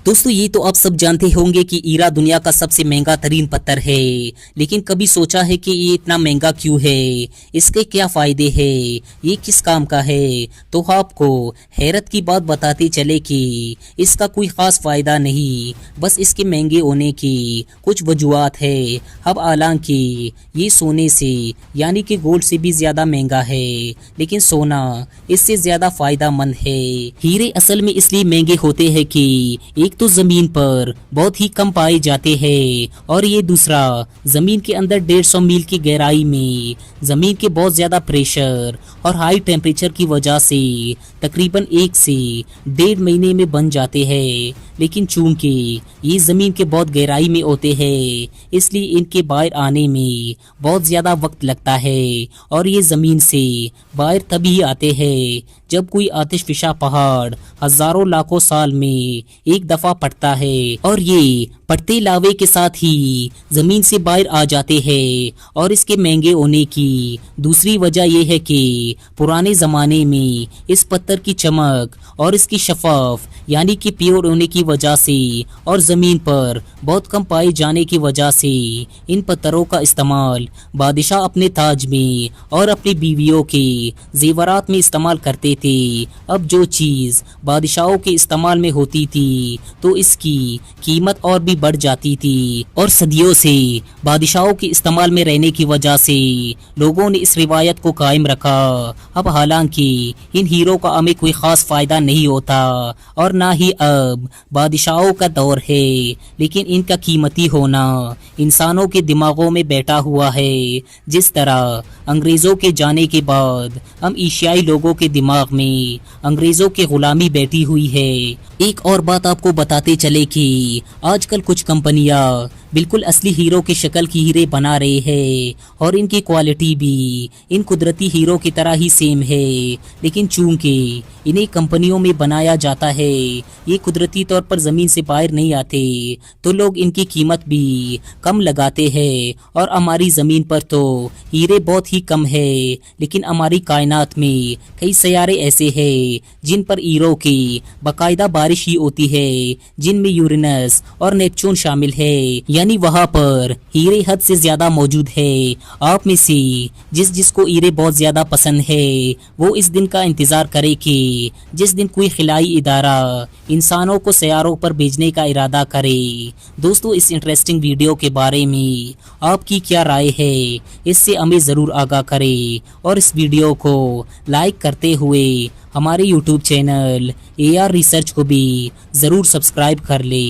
दोस्तों ये तो आप सब जानते होंगे कि हीरा दुनिया का सबसे महंगा तरीन पत्थर है, लेकिन कभी सोचा है कि ये इतना महंगा क्यों है, इसके क्या फायदे हैं, ये किस काम का है। तो आपको हैरत की बात बताते चले कि इसका कोई खास फायदा नहीं, बस इसके महंगे होने की कुछ वजूहत है। अब हालांकि ये सोने से यानी कि गोल्ड से भी ज्यादा महंगा है, लेकिन सोना इससे ज्यादा फायदा मंद है। हीरे असल में इसलिए महंगे होते हैं कि एक तो जमीन पर बहुत ही कम पाए जाते हैं, और ये दूसरा जमीन के अंदर 150 मील की गहराई में जमीन के बहुत ज्यादा प्रेशर और हाई टेम्परेचर की वजह से तकरीबन 1 से 1.5 महीने में बन जाते हैं। लेकिन चूंकि ये जमीन के बहुत गहराई में होते हैं, इसलिए इनके बाहर आने में बहुत ज्यादा वक्त लगता है, और ये जमीन से बाहर तभी आते हैं जब कोई आतिशफिशा पहाड़ हजारों लाखों साल में एक दफा पड़ता है, और ये पड़ते लावे के साथ ही जमीन से बाहर आ जाते हैं। और इसके महंगे होने की दूसरी वजह यह है कि पुराने जमाने में इस पत्थर की चमक और इसकी शफाफ यानी कि प्योर होने की वजह से और जमीन पर बहुत कम पाए जाने की वजह से इन पत्थरों का इस्तेमाल बादशाह अपने ताज में और अपनी बीवियों के जेवरात में इस्तेमाल करते थे। अब जो चीज बादशाहों के इस्तेमाल में होती थी तो इसकी कीमत और भी बढ़ जाती थी, और सदियों से बादशाहों के इस्तेमाल में रहने की वजह से लोगों ने इस रिवायत को कायम रखा। अब हालांकि इन हीरो का हमें कोई खास फायदा नहीं होता और ना ही अब बादशाहों का दौर है, लेकिन इनका कीमती होना इंसानों के दिमागों में बैठा हुआ है, जिस तरह अंग्रेजों के जाने के बाद हम एशियाई लोगों के दिमाग में अंग्रेजों की गुलामी बैठी हुई है। एक और बात आपको बताते चले कि आजकल कुछ कंपनियां बिल्कुल असली हीरो की शक्ल की हीरे बना रहे हैं, और इनकी क्वालिटी भी इन कुदरती हीरो की तरह ही सेम है, लेकिन चूंकि इन्हें कंपनियों में बनाया जाता है, ये कुदरती तौर पर ज़मीन से बाहर नहीं आते, तो लोग इनकी कीमत भी कम लगाते हैं। और हमारी ज़मीन पर तो हीरे बहुत ही कम है, लेकिन हमारी कायनात में कई सैयारे ऐसे हैं जिन पर हीरो की बाकायदा बारिश ही होती है, जिनमें यूरेनस और नेपच्यून शामिल है, यानी वहाँ पर हीरे हद से ज्यादा मौजूद है। आप में से जिसको हीरे बहुत ज्यादा पसंद है वो इस दिन का इंतजार करे कि जिस दिन कोई खिलाई इदारा इंसानों को सैयारों पर भेजने का इरादा करे। दोस्तों, इस इंटरेस्टिंग वीडियो के बारे में आपकी क्या राय है, इससे हमें ज़रूर आगाह करें, और इस वीडियो को लाइक करते हुए हमारे YouTube चैनल AR रिसर्च को भी ज़रूर सब्सक्राइब कर ले।